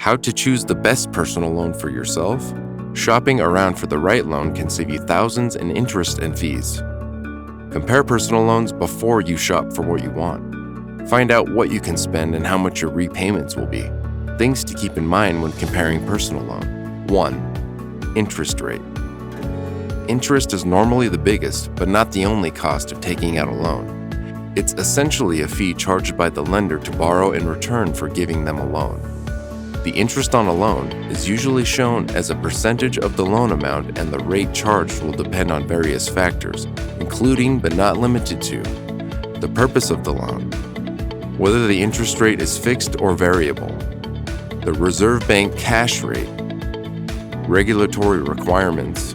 How to choose the best personal loan for yourself? Shopping around for the right loan can save you thousands in interest and fees. Compare personal loans before you shop for what you want. Find out what you can spend and how much your repayments will be. Things to keep in mind when comparing personal loan. 1. Interest rate. Interest is normally the biggest, but not the only cost of taking out a loan. It's essentially a fee charged by the lender to borrow in return for giving them a loan. The interest on a loan is usually shown as a percentage of the loan amount, and the rate charged will depend on various factors, including but not limited to the purpose of the loan, whether the interest rate is fixed or variable, the Reserve Bank cash rate, regulatory requirements,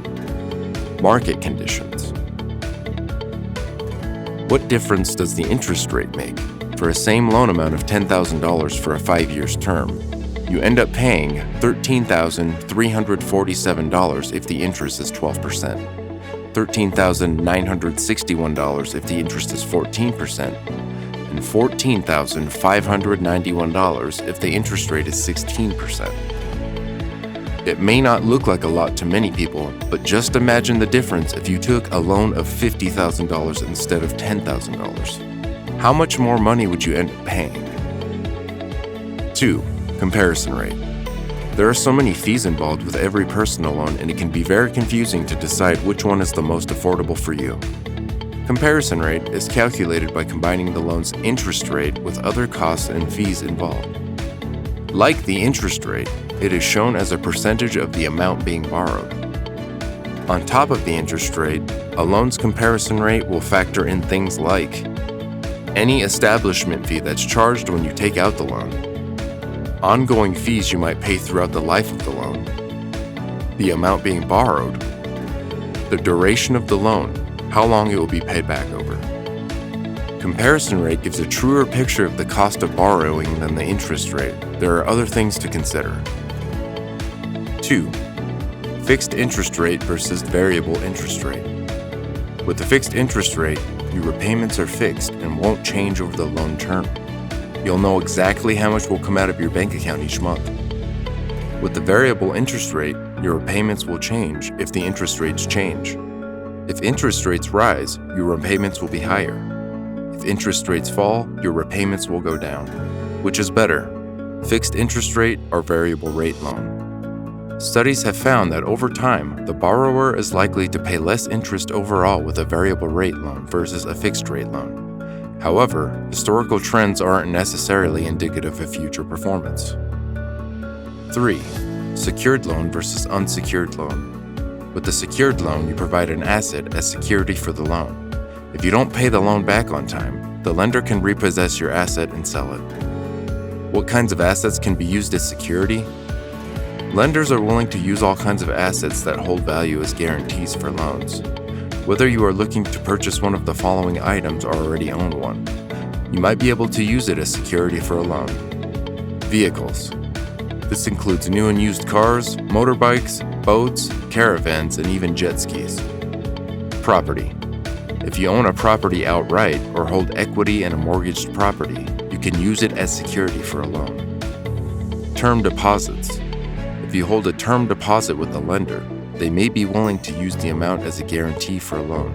market conditions. What difference does the interest rate make? For a same loan amount of $10,000 for a 5 years term, you end up paying $13,347 if the interest is 12%, $13,961 if the interest is 14%, and $14,591 if the interest rate is 16%. It may not look like a lot to many people, but just imagine the difference if you took a loan of $50,000 instead of $10,000. How much more money would you end up paying? 2. Comparison rate. There are so many fees involved with every personal loan, and it can be very confusing to decide which one is the most affordable for you. Comparison rate is calculated by combining the loan's interest rate with other costs and fees involved. Like the interest rate, it is shown as a percentage of the amount being borrowed. On top of the interest rate, a loan's comparison rate will factor in things like any establishment fee that's charged when you take out the loan, ongoing fees you might pay throughout the life of the loan, the amount being borrowed, the duration of the loan, how long it will be paid back over. Comparison rate gives a truer picture of the cost of borrowing than the interest rate. There are other things to consider. 2. Fixed interest rate versus variable interest rate. With the fixed interest rate, your repayments are fixed and won't change over the loan term. You'll know exactly how much will come out of your bank account each month. With the variable interest rate, your repayments will change if the interest rates change. If interest rates rise, your repayments will be higher. If interest rates fall, your repayments will go down. Which is better, fixed interest rate or variable rate loan? Studies have found that over time, the borrower is likely to pay less interest overall with a variable rate loan versus a fixed rate loan. However, historical trends aren't necessarily indicative of future performance. 3. Secured loan versus unsecured loan. With the secured loan, you provide an asset as security for the loan. If you don't pay the loan back on time, the lender can repossess your asset and sell it. What kinds of assets can be used as security? Lenders are willing to use all kinds of assets that hold value as guarantees for loans. Whether you are looking to purchase one of the following items or already own one, you might be able to use it as security for a loan. Vehicles. This includes new and used cars, motorbikes, boats, caravans, and even jet skis. Property. If you own a property outright or hold equity in a mortgaged property, you can use it as security for a loan. Term deposits. If you hold a term deposit with a lender, they may be willing to use the amount as a guarantee for a loan.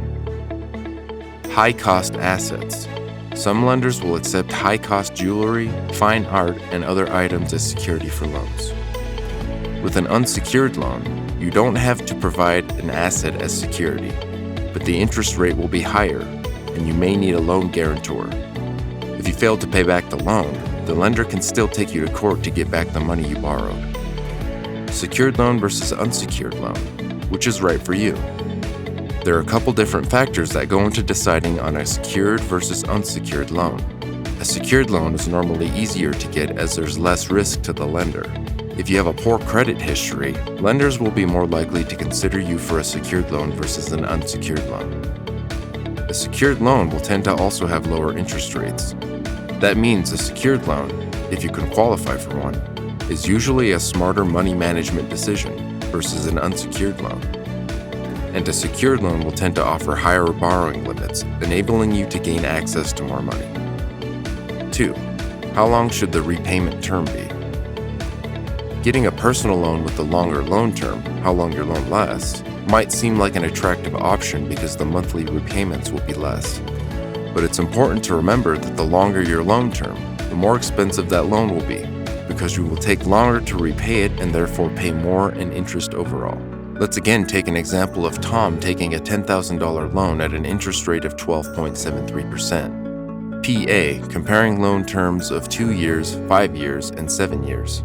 High-cost assets. Some lenders will accept high-cost jewelry, fine art, and other items as security for loans. With an unsecured loan, you don't have to provide an asset as security, but the interest rate will be higher, and you may need a loan guarantor. If you fail to pay back the loan, the lender can still take you to court to get back the money you borrowed. Secured loan versus unsecured loan. Which is right for you? There are a couple different factors that go into deciding on a secured versus unsecured loan. A secured loan is normally easier to get as there's less risk to the lender. If you have a poor credit history, lenders will be more likely to consider you for a secured loan versus an unsecured loan. A secured loan will tend to also have lower interest rates. That means a secured loan, if you can qualify for one, is usually a smarter money management decision versus an unsecured loan. And a secured loan will tend to offer higher borrowing limits, enabling you to gain access to more money. 2. How long should the repayment term be? Getting a personal loan with a longer loan term, how long your loan lasts, might seem like an attractive option because the monthly repayments will be less. But it's important to remember that the longer your loan term, the more expensive that loan will be, because you will take longer to repay it and therefore pay more in interest overall. Let's again take an example of Tom taking a $10,000 loan at an interest rate of 12.73%. PA, comparing loan terms of 2 years, 5 years, and 7 years.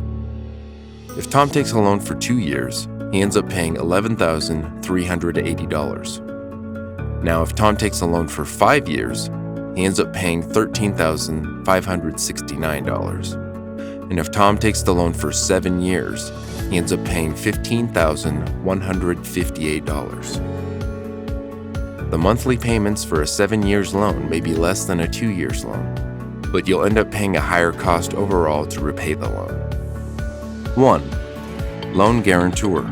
If Tom takes a loan for 2 years, he ends up paying $11,380. Now, if Tom takes a loan for 5 years, he ends up paying $13,569. And if Tom takes the loan for 7 years, he ends up paying $15,158. The monthly payments for a 7 years loan may be less than a 2 years loan, but you'll end up paying a higher cost overall to repay the loan. 1. Loan guarantor.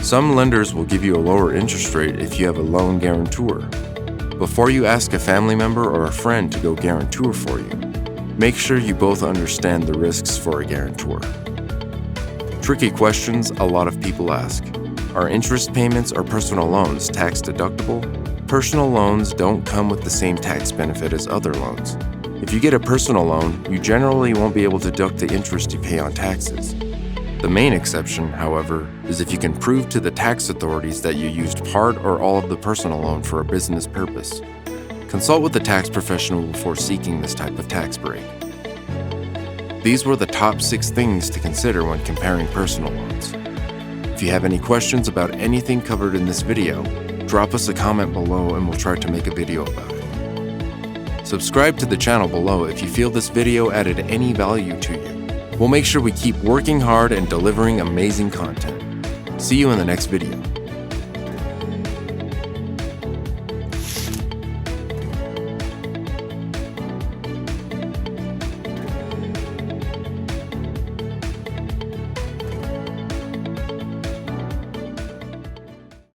Some lenders will give you a lower interest rate if you have a loan guarantor. Before you ask a family member or a friend to go guarantor for you, make sure you both understand the risks for a guarantor. Tricky questions a lot of people ask. Are interest payments or personal loans tax deductible? Personal loans don't come with the same tax benefit as other loans. If you get a personal loan, you generally won't be able to deduct the interest you pay on taxes. The main exception, however, is if you can prove to the tax authorities that you used part or all of the personal loan for a business purpose. Consult with a tax professional before seeking this type of tax break. These were the top 6 things to consider when comparing personal loans. If you have any questions about anything covered in this video, drop us a comment below and we'll try to make a video about it. Subscribe to the channel below if you feel this video added any value to you. We'll make sure we keep working hard and delivering amazing content. See you in the next video.